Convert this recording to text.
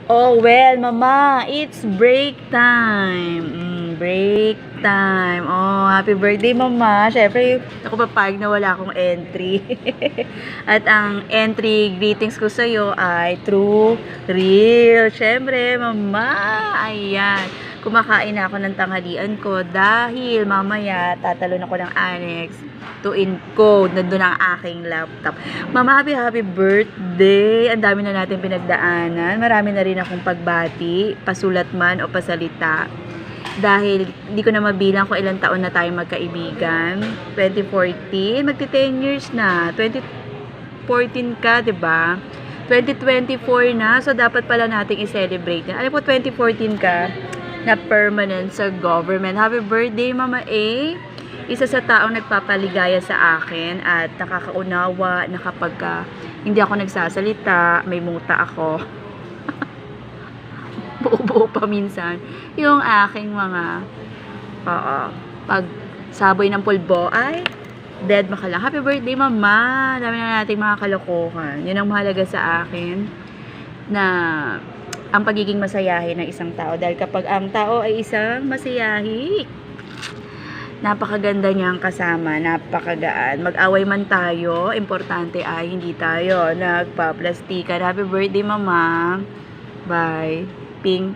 Oh, well, mama, it's break time. Break time. Oh, happy birthday, mama. Syempre, ako papayag na wala akong entry. At ang entry greetings ko sa'yo ay true, real. Syempre, mama. Ayan. Kumakain na ako ng tanghalian ko dahil mamaya tatalon ako ng annex to encode. Nandun ang aking laptop. Mama, happy birthday. Ang dami na natin pinagdaanan. Marami na rin akong pagbati, pasulat man o pasalita. Dahil hindi ko na mabilang kung ilang taon na tayo magkaibigan. 2014, magti 10 years na. 2014 ka, 'di ba? 2024 na, so dapat pala nating i-celebrate yan. Alam po, 2014 ka na permanent sa government. Happy birthday, Mama A. Isa sa taong nagpapaligaya sa akin at nakakaunawa na kapag hindi ako nagsasalita, may muta ako. Buo-buo pa minsan. Yung aking mga pag saboy ng pulbo ay dead makalang. Happy birthday, Mama! Dami na nating mga kalokohan. Yun ang mahalaga sa akin na ang pagiging masayahin ng isang tao. Dahil kapag ang tao ay isang masayahi, napakaganda niyang kasama, napakagaan. Mag-away man tayo, importante ay hindi tayo nagpa-plastikan. Happy birthday, Mama! Bye! Ping!